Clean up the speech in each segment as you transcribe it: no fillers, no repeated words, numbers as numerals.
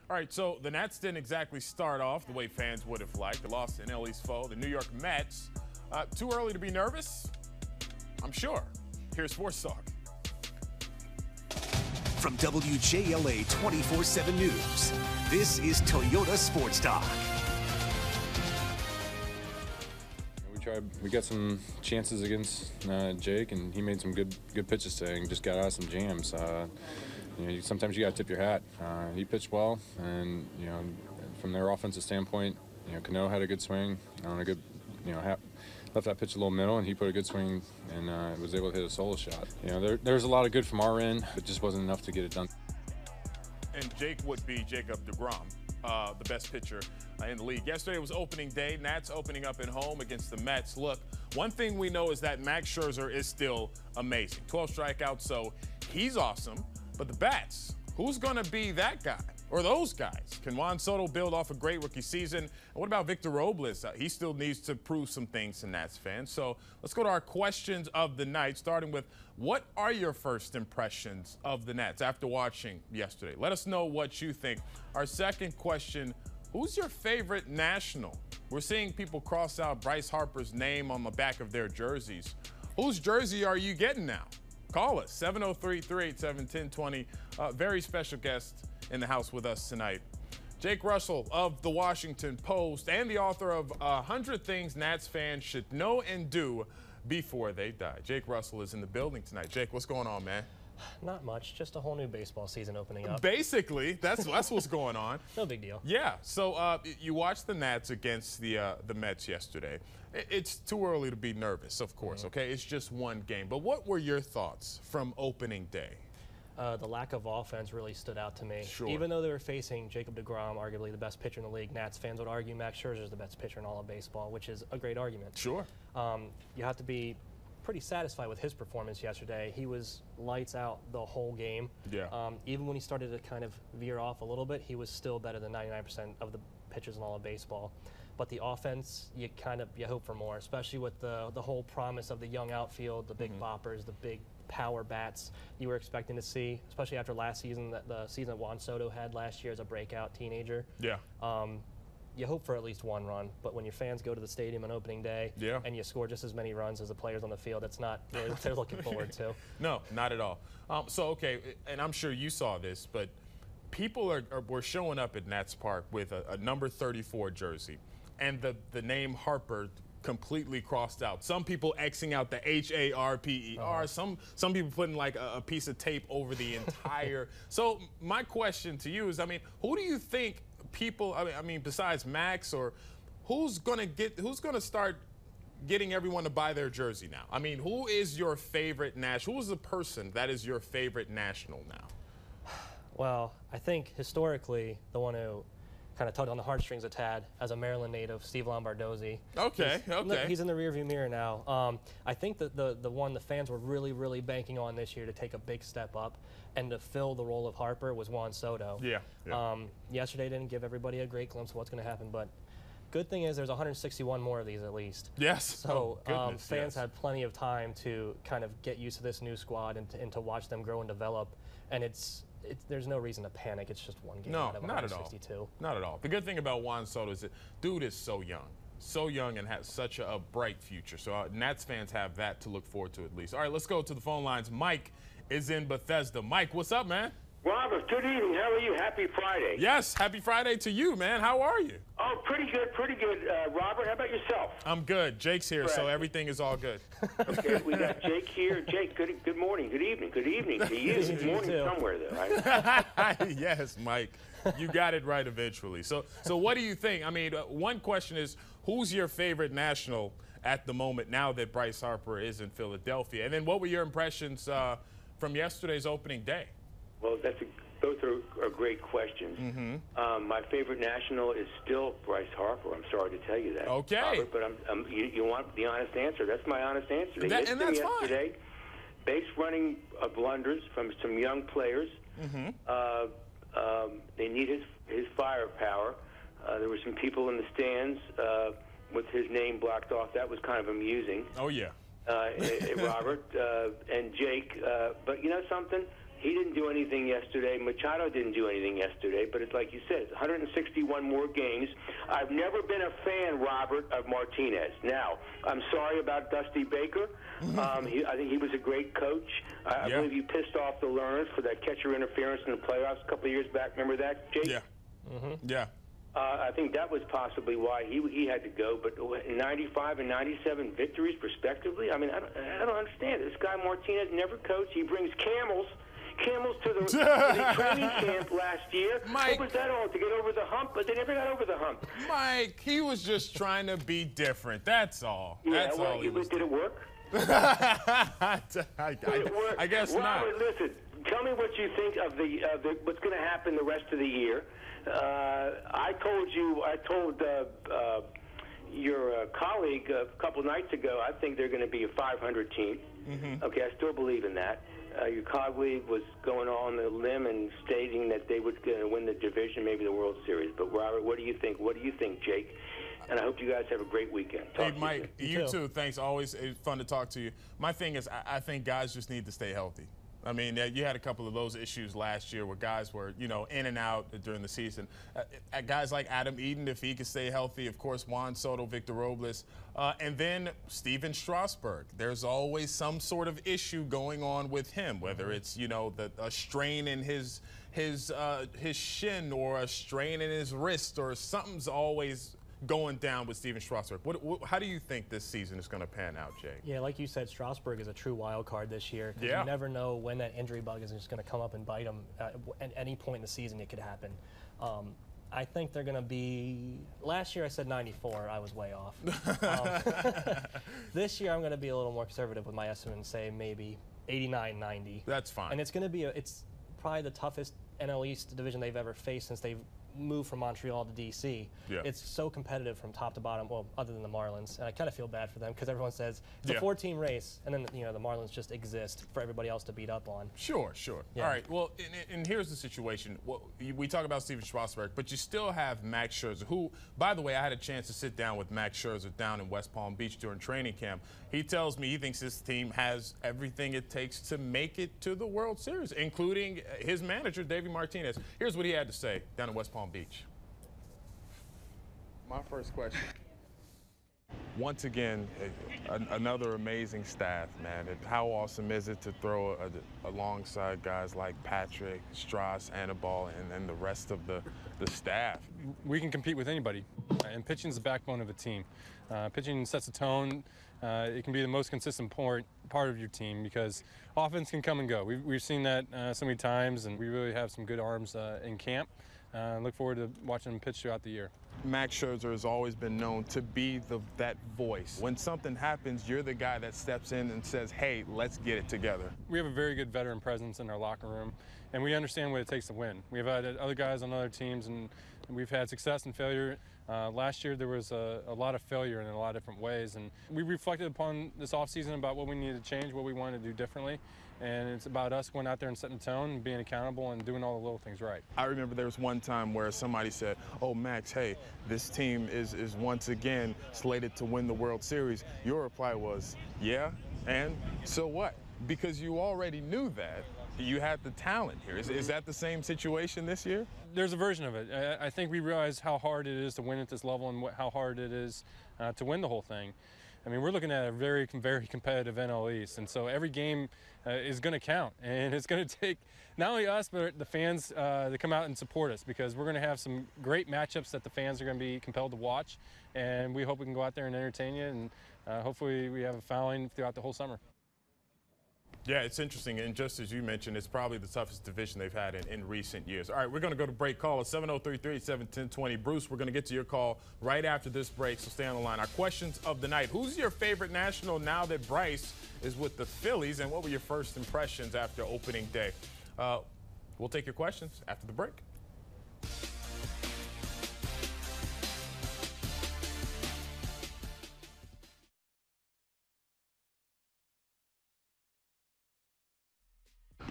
All right, so the Nats didn't exactly start off the way fans would have liked. They lost to NL East foe, the New York Mets. Too early to be nervous? I'm sure. Here's SportsTalk. From WJLA 24/7 News, this is Toyota SportsTalk. We got some chances against Jake, and he made some good pitches today and just got out of some jams. Sometimes you got to tip your hat. He pitched well, and from their offensive standpoint, Cano had a good swing on a good, left that pitch a little middle, and he put a good swing and was able to hit a solo shot. There's a lot of good from our end, but just wasn't enough to get it done. And Jake would be Jacob deGrom, the best pitcher in the league. Yesterday was opening day. Nats opening up at home against the Mets. Look, one thing we know is that Max Scherzer is still amazing. 12 strikeouts, so he's awesome. But the bats, who's going to be that guy or those guys? Can Juan Soto build off a great rookie season? And what about Victor Robles? He still needs to prove some things to Nats fans. So let's go to our questions of the night, starting with, what are your first impressions of the Nats after watching yesterday? Let us know what you think. Our second question, who's your favorite national? We're seeing people cross out Bryce Harper's name on the back of their jerseys. Whose jersey are you getting now? Call us, 703-387-1020. Very special guest in the house with us tonight. Jake Russell of The Washington Post and the author of 100 Things Nats Fans Should Know and Do Before They Die. Jake Russell is in the building tonight. Jake, what's going on, man? Not much, just a whole new baseball season opening up. Basically, that's what's going on. No big deal. Yeah, so you watched the Nats against the Mets yesterday. It's too early to be nervous, of course, okay? It's just one game. But what were your thoughts from opening day? The lack of offense really stood out to me. Sure. Even though they were facing Jacob deGrom, arguably the best pitcher in the league, Nats fans would argue Max Scherzer is the best pitcher in all of baseball, which is a great argument. Sure. You have to be pretty satisfied with his performance yesterday. He was lights out the whole game. Yeah. Even when he started to kind of veer off a little bit, he was still better than 99% of the pitchers in all of baseball. But the offense, you hope for more, especially with the whole promise of the young outfield, the big boppers, the big power bats you were expecting to see, especially after last season, the season that Juan Soto had last year as a breakout teenager. Yeah. You hope for at least one run, but when your fans go to the stadium on opening day and you score just as many runs as the players on the field, that's not really what they're looking forward to. No, not at all. Okay, and I'm sure you saw this, but people were showing up at Nats Park with a number 34 jersey, and the name Harper completely crossed out. Some people Xing out the H-A-R-P-E-R. Some people putting like a piece of tape over the entire. So my question to you is, who do you think people, besides Max, or who's gonna start getting everyone to buy their jersey now? Who is your favorite national? Who is the person that is your favorite national now? Well, I think historically the one who kind of tugged on the heartstrings a tad as a Maryland native, Steve Lombardozzi. Okay. He's in the rearview mirror now. I think that the one the fans were really banking on this year to take a big step up and to fill the role of Harper was Juan Soto. Yeah. Yesterday didn't give everybody a great glimpse of what's going to happen, but good thing is there's 161 more of these at least. Yes. So fans had plenty of time to kind of get used to this new squad and to watch them grow and develop. And there's no reason to panic. It's just one game out of 162. Not at all. Not at all. The good thing about Juan Soto is that dude is so young and has such a bright future. So Nats fans have that to look forward to at least. All right, let's go to the phone lines. Mike is in Bethesda. Mike, what's up, man? Robert, good evening. How are you? Happy Friday. Yes, happy Friday to you, man. How are you? Oh, pretty good. Robert, how about yourself? I'm good. Jake's here, so everything is all good. Okay, we got Jake here. Jake, good morning, good evening to you. Good morning somewhere, though, right? Yes, Mike. You got it right eventually. So what do you think? One question is, who's your favorite national at the moment now that Bryce Harper is in Philadelphia? And then what were your impressions from yesterday's opening day? Well, those are great questions. My favorite national is still Bryce Harper. I'm sorry to tell you that. Okay. Robert, but you want the honest answer. That's my honest answer. And that's fine. Yesterday, base running blunders from some young players. They need his firepower. There were some people in the stands with his name blocked off. That was kind of amusing. Oh, yeah. Robert and Jake. But you know something? He didn't do anything yesterday. Machado didn't do anything yesterday. But it's like you said, it's 161 more games. I've never been a fan, Robert, of Martinez. Now, I'm sorry about Dusty Baker. I think he was a great coach. I believe he pissed off the Learns for that catcher interference in the playoffs a couple of years back. Remember that, Jake? Yeah. Yeah. I think that was possibly why he had to go. But 95 and 97 victories, respectively. I mean, I don't understand. This guy Martinez never coached. He brings camels to the training camp last year. Mike, what was that all? To get over the hump? But they never got over the hump. Mike, he was just trying to be different. That's all. Yeah, That's all he was did it work? I guess not. Robert, listen, tell me what you think of the what's going to happen the rest of the year. I told your colleague a couple nights ago, I think they're going to be a 500 team. Okay, I still believe in that. Your colleague was going on the limb and stating that they would win the division, maybe the World Series. But, Robert, what do you think? What do you think, Jake? And I hope you guys have a great weekend. Hey, Mike, you too. Thanks. Always fun to talk to you. My thing is, I think guys just need to stay healthy. I mean, you had a couple of those issues last year where guys were, in and out during the season. Guys like Adam Eaton, if he could stay healthy, of course, Juan Soto, Victor Robles, and then Steven Strasburg. There's always some sort of issue going on with him, whether it's, a strain in his shin or a strain in his wrist or something's always going down with Steven Strasburg. How do you think this season is going to pan out, Jake? Yeah, like you said, Strasburg is a true wild card this year. Yeah. You never know when that injury bug is just going to come up and bite him. At any point in the season, it could happen. I think they're going to be – last year I said 94. I was way off. This year I'm going to be a little more conservative with my estimate and say maybe 89, 90. That's fine. And it's going to be it's probably the toughest NL East division they've ever faced since they've moved from Montreal to D.C. Yeah. It's so competitive from top to bottom, well, other than the Marlins. And I kind of feel bad for them because everyone says it's a 4-team race, and then, the Marlins just exist for everybody else to beat up on. Sure. Yeah. All right, well, and here's the situation. We talk about Steven Strasburg, but you still have Max Scherzer, who, by the way, I had a chance to sit down with Max Scherzer down in West Palm Beach during training camp. He tells me he thinks this team has everything it takes to make it to the World Series, including his manager, Davey Martinez. Here's what he had to say down in West Palm Beach. My first question. Once again, another amazing staff, man. How awesome is it to throw alongside guys like Patrick, Strauss, Anibal, and the rest of the staff? We can compete with anybody, and pitching is the backbone of a team. Pitching sets a tone. It can be the most consistent part of your team because offense can come and go. We've seen that so many times, and we really have some good arms in camp. Look forward to watching them pitch throughout the year. Max Scherzer has always been known to be that voice. When something happens, you're the guy that steps in and says, hey, let's get it together. We have a very good veteran presence in our locker room, and we understand what it takes to win. We've had other guys on other teams, and we've had success and failure. Last year there was a lot of failure in a lot of different ways, and we reflected upon this offseason about what we needed to change, what we wanted to do differently, and it's about us going out there and setting the tone and being accountable and doing all the little things right. I remember there was one time where somebody said, oh, Max, hey, this team is once again slated to win the World Series. Your reply was, yeah, and so what? Because you already knew that. You had the talent here. Is that the same situation this year? There's a version of it. I think we realize how hard it is to win at this level and how hard it is to win the whole thing. I mean, we're looking at a very, very competitive NL East, and so every game is going to count, and it's going to take not only us but the fans to come out and support us because we're going to have some great matchups that the fans are going to be compelled to watch, and we hope we can go out there and entertain you, and hopefully we have a following throughout the whole summer. Yeah, it's interesting, and just as you mentioned, it's probably the toughest division they've had in recent years. All right, we're going to go to break. Call at 703-387-1020. Bruce, we're going to get to your call right after this break, so stay on the line. Our questions of the night. Who's your favorite National now that Bryce is with the Phillies, and what were your first impressions after opening day? We'll take your questions after the break.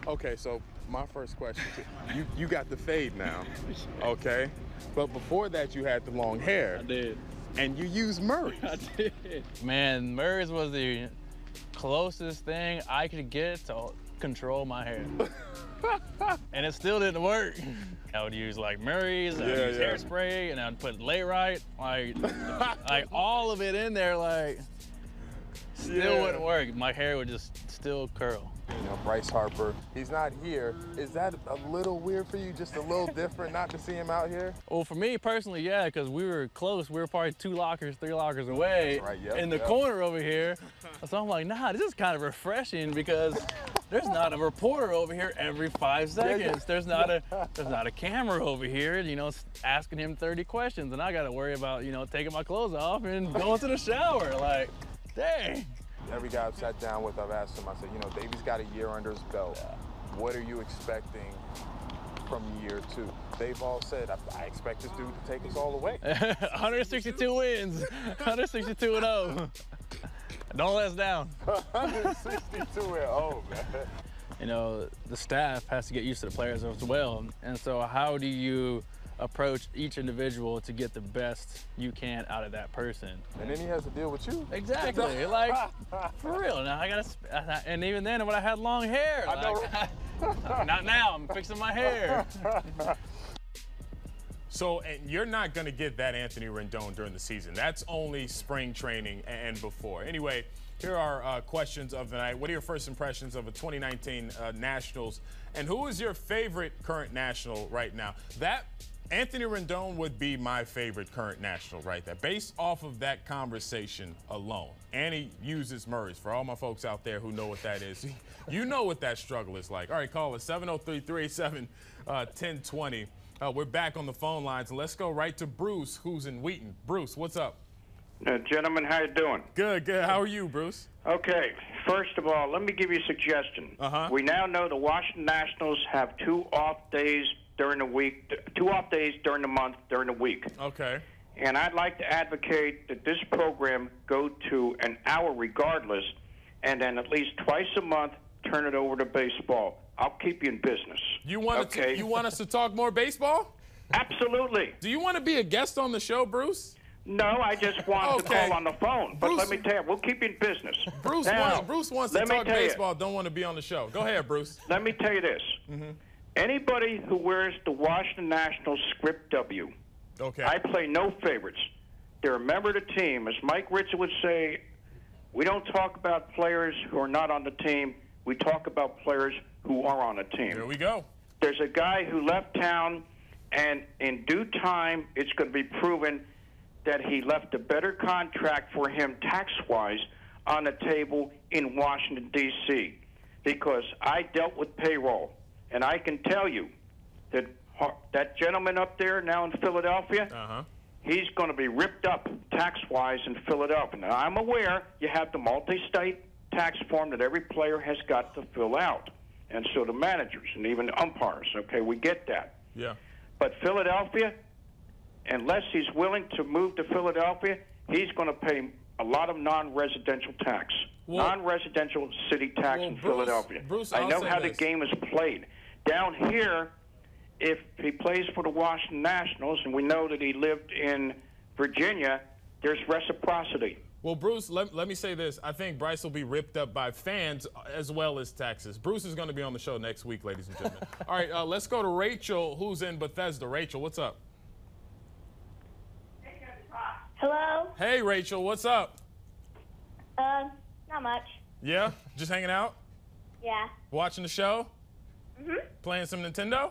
Okay, so my first question, you got the fade now, okay? But before that, you had the long hair. I did. And you used Murray's. I did. Man, Murray's was the closest thing I could get to control my hair. And it still didn't work. I would use like Murray's, I would use hairspray, and I would put Layrite, like all of it in there, like still wouldn't work. My hair would just still curl. You know, Bryce Harper, he's not here. Is that a little weird for you, just a little different not to see him out here? Well, for me personally, yeah, because we were close. We were probably 2 lockers, 3 lockers away in the corner over here. So I'm like, nah, this is kind of refreshing because there's not a reporter over here every 5 seconds. There's not a camera over here, you know, asking him 30 questions, and I got to worry about, you know, taking my clothes off and going to the shower. Like, dang. Every guy I've sat down with, I've asked him, I said, you know, Davey's got a year under his belt. What are you expecting from year 2? They've all said, I expect this dude to take us all the way. 162 wins, 162-0. Don't let us down. 162-0, man. You know, the staff has to get used to the players as well. And so how do you approach each individual to get the best you can out of that person? And then he has to deal with you. Exactly. Like, for real. Now I gotta, and even then when I had long hair, I know. Like, not now, I'm fixing my hair. So, and you're not going to get that Anthony Rendon during the season. That's only spring training and before. Anyway, here are questions of the night. What are your first impressions of the 2019 Nationals? And who is your favorite current National right now? That Anthony Rendon would be my favorite current National right there, based off of that conversation alone. And he uses Murray's. For all my folks out there who know what that is, you know what that struggle is like. All right, call us 703-387-1020. We're back on the phone lines, and let's go right to Bruce, who's in Wheaton. Bruce, what's up? Gentlemen, how you doing? Good, good. How are you, Bruce? Okay, first of all, let me give you a suggestion. We now know the Washington Nationals have 2 off days during the week, 2 off days during the month, during the week. Okay. And I'd like to advocate that this program go to an hour regardless, and then at least twice a month turn it over to baseball. I'll keep you in business. You want you want us to talk more baseball? Absolutely. Do you want to be a guest on the show, Bruce? No, I just want to call on the phone. But let me tell you, we'll keep you in business. Bruce wants to talk baseball, don't want to be on the show. Go ahead, Bruce. Let me tell you this. Anybody who wears the Washington Nationals script W, I play no favorites. They're a member of the team. As Mike Ritchie would say, we don't talk about players who are not on the team. We talk about players who are on the team. There we go. There's a guy who left town, and in due time, it's going to be proven that he left a better contract for him tax-wise on the table in Washington, D.C., because I dealt with payroll. And I can tell you that that gentleman up there now in Philadelphia, he's going to be ripped up tax-wise in Philadelphia. Now, I'm aware you have the multi-state tax form that every player has got to fill out, and so the managers and even the umpires. Okay, we get that. Yeah. But Philadelphia, unless he's willing to move to Philadelphia, he's going to pay a lot of non-residential tax, non-residential city tax in Philadelphia. Bruce, I know how the game is played. Down here, if he plays for the Washington Nationals, and we know that he lived in Virginia, there's reciprocity. Well, Bruce, let me say this. I think Bryce will be ripped up by fans as well as taxes. Bruce is going to be on the show next week, ladies and gentlemen. All right, let's go to Rachel, who's in Bethesda. Rachel, what's up? Hello? Hey, Rachel, what's up? Not much. Yeah? Just hanging out? Yeah. Watching the show? Playing some Nintendo?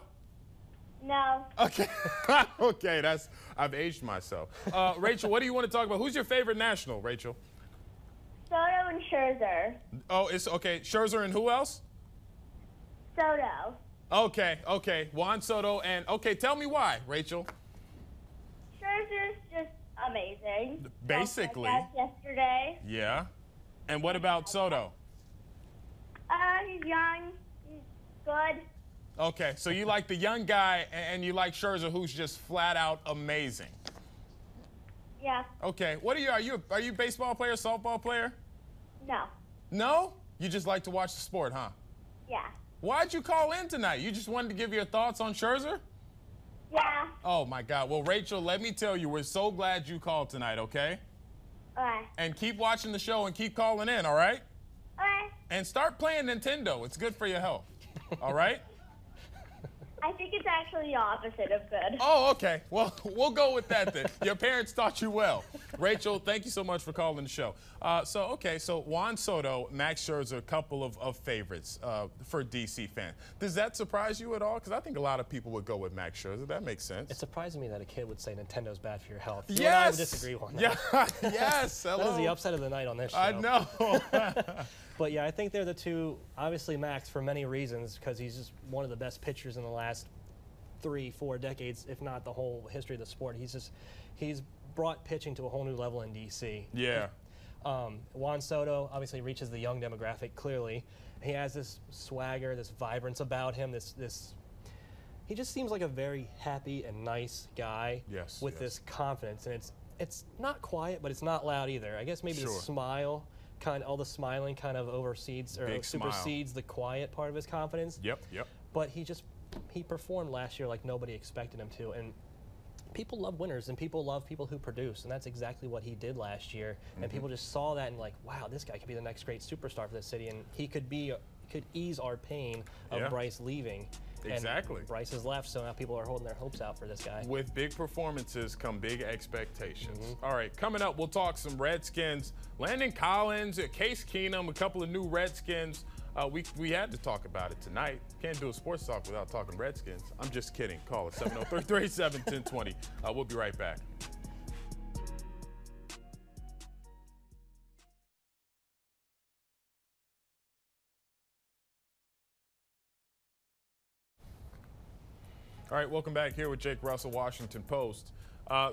No. Okay. Okay, I've aged myself. Rachel, what do you want to talk about? Who's your favorite National, Rachel? Soto and Scherzer. Oh, it's okay. Scherzer and who else? Soto. Okay. Juan Soto and tell me why, Rachel. Scherzer's just amazing. Basically. Yesterday. Yeah. And what about Soto? He's young. He's good. Okay, so you like the young guy and you like Scherzer, who's just flat out amazing. Yeah. Okay, what are you a baseball player, softball player? No. No? You just like to watch the sport, huh? Yeah. Why'd you call in tonight? You just wanted to give your thoughts on Scherzer? Yeah. Oh my God. Well, Rachel, let me tell you, we're so glad you called tonight, okay? All right. And keep watching the show and keep calling in, all right? All right. And start playing Nintendo. It's good for your health. All right? I think it's actually the opposite of good. Oh, okay. Well, we'll go with that then. Your parents taught you well. Rachel, thank you so much for calling the show. So Juan Soto, Max Scherzer, a couple of favorites for DC fans. Does that surprise you at all? Because I think a lot of people would go with Max Scherzer. That makes sense. It surprises me that a kid would say Nintendo's bad for your health. Yes. You and I would disagree on that. Yeah. Yes. Hello. That is the upset of the night on this show. I know. But yeah, I think they're the two. Obviously, Max for many reasons, because he's just one of the best pitchers in the last 3-4 decades, if not the whole history of the sport. He's brought pitching to a whole new level in DC. Yeah. Juan Soto obviously reaches the young demographic. Clearly, he has this swagger, this vibrance about him. He just seems like a very happy and nice guy. Yes. With this confidence, and it's not quiet, but it's not loud either. I guess maybe the smile. All the smiling kind of supersedes the quiet part of his confidence. Yep. But he performed last year like nobody expected him to, and people love winners and people love people who produce, and that's exactly what he did last year. And people just saw that and like, wow, this guy could be the next great superstar for this city, and he could ease our pain of Bryce leaving. Exactly. And Bryce has left, so now people are holding their hopes out for this guy. With big performances come big expectations. All right, coming up, we'll talk some Redskins. Landon Collins, Case Keenum, a couple of new Redskins. We had to talk about it tonight. Can't do a sports talk without talking Redskins. I'm just kidding. Call it 703-387-1020. We'll be right back. All right, welcome back here with Jake Russell, Washington Post.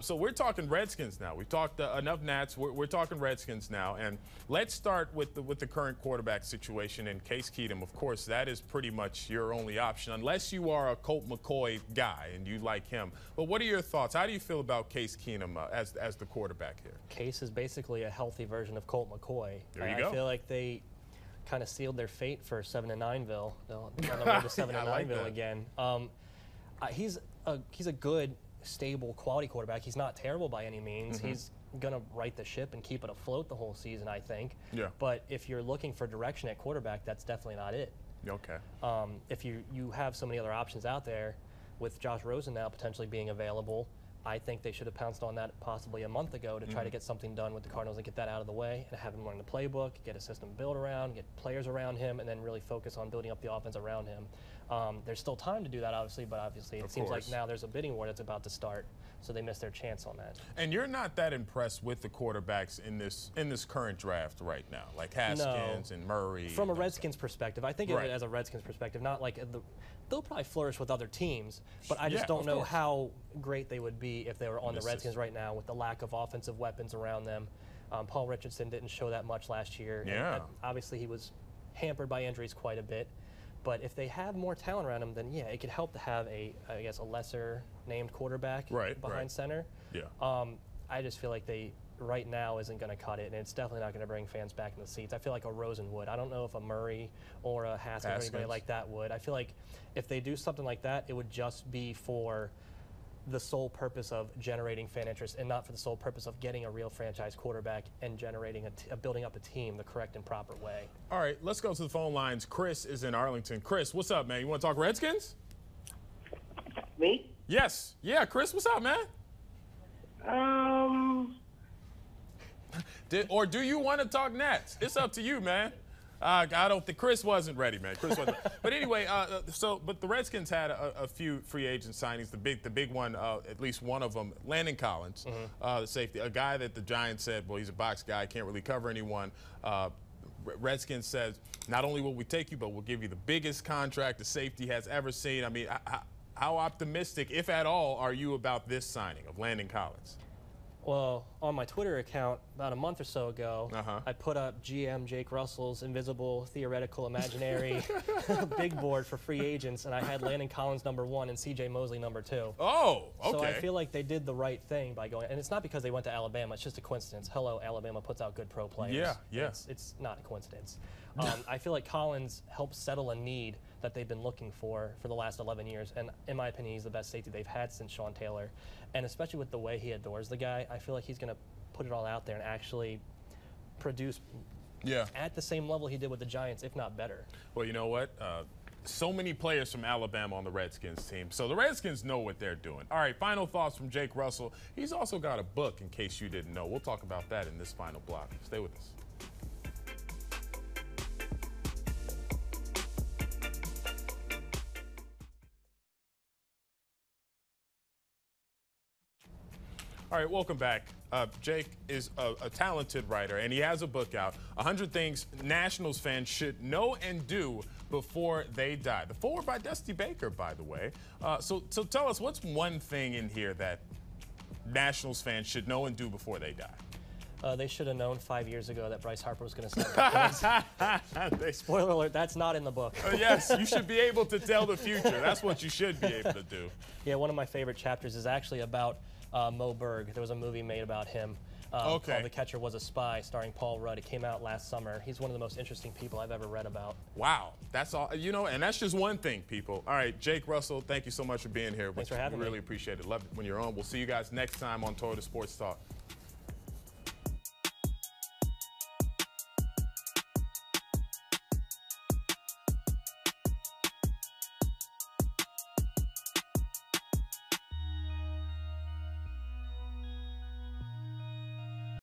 So we're talking Redskins now. We've talked enough Nats. We're talking Redskins now, and let's start with the current quarterback situation in Case Keenum. Of course, that is pretty much your only option, unless you are a Colt McCoy guy and you like him. But what are your thoughts? How do you feel about Case Keenum as the quarterback here? Case is basically a healthy version of Colt McCoy. There you go. I feel like they kind of sealed their fate for 7-9ville. They'll on the road to 7-9ville again. He's a good, stable, quality quarterback. He's not terrible by any means. He's going to right the ship and keep it afloat the whole season, I think. Yeah. But if you're looking for direction at quarterback, that's definitely not it. Okay. If you have so many other options out there, with Josh Rosen now potentially being available, I think they should have pounced on that possibly a month ago to try to get something done with the Cardinals and get that out of the way and have him learn the playbook, get a system built around, get players around him, and then really focus on building up the offense around him. There's still time to do that, obviously, but obviously it seems like now there's a bidding war that's about to start, so they missed their chance on that. And you're not that impressed with the quarterbacks in this current draft right now, like Haskins and Murray? From a Redskins perspective, I think of it as a Redskins perspective, not like they'll probably flourish with other teams, but I just don't know how great they would be if they were on the Redskins right now with the lack of offensive weapons around them. Paul Richardson didn't show that much last year. Yeah. And obviously, he was hampered by injuries quite a bit. But if they have more talent around him, then it could help to have a lesser named quarterback behind center. Yeah. I just feel like they right now isn't going to cut it, and it's definitely not going to bring fans back in the seats. I feel like a Rosen would. I don't know if a Murray or a Haskins or anybody like that would. I feel like if they do something like that, it would just be for the sole purpose of generating fan interest and not for the sole purpose of getting a real franchise quarterback and generating building up a team the correct and proper way. All right, let's go to the phone lines. Chris is in Arlington. Chris, what's up, man? You want to talk Redskins? Me? Yes. Yeah, Chris, what's up, man? Or do you want to talk Nats? It's up to you, man. I don't think Chris wasn't ready, man. Chris wasn't. But anyway, but the Redskins had a few free agent signings. The big one, at least one of them, Landon Collins, the safety, a guy that the Giants said, well, he's a box guy, can't really cover anyone. Redskins says, not only will we take you, but we'll give you the biggest contract the safety has ever seen. I mean, how optimistic, if at all, are you about this signing of Landon Collins? Well, on my Twitter account about a month or so ago, I put up GM Jake Russell's invisible, theoretical, imaginary big board for free agents, and I had Landon Collins #1 and C.J. Mosley #2. Oh, okay. So I feel like they did the right thing by going, and it's not because they went to Alabama. It's just a coincidence. Hello, Alabama puts out good pro players. Yeah. It's not a coincidence. I feel like Collins helped settle a need that they've been looking for the last 11 years, and in my opinion, he's the best safety they've had since Sean Taylor. And especially with the way he adores the guy, I feel like he's going to put it all out there and actually produce at the same level he did with the Giants, if not better. Well, you know what? So many players from Alabama on the Redskins team. So the Redskins know what they're doing. All right, final thoughts from Jake Russell. He's also got a book, in case you didn't know. We'll talk about that in this final block. Stay with us. All right, welcome back. Jake is a talented writer, and he has a book out, 100 Things Nationals Fans Should Know and Do Before They Die. The foreword by Dusty Baker, by the way. So tell us, what's one thing in here that Nationals fans should know and do before they die? They should have known 5 years ago that Bryce Harper was going to sign. Spoiler alert, that's not in the book. Yes, you should be able to tell the future. That's what you should be able to do. Yeah, one of my favorite chapters is actually about Mo Berg. There was a movie made about him called The Catcher Was a Spy, starring Paul Rudd. It came out last summer. He's one of the most interesting people I've ever read about. Wow, that's all. You know, and that's just one thing, people. All right, Jake Russell, thank you so much for being here. Thanks for having me. We really appreciate it. Love it when you're on. We'll see you guys next time on Toyota Sports Talk.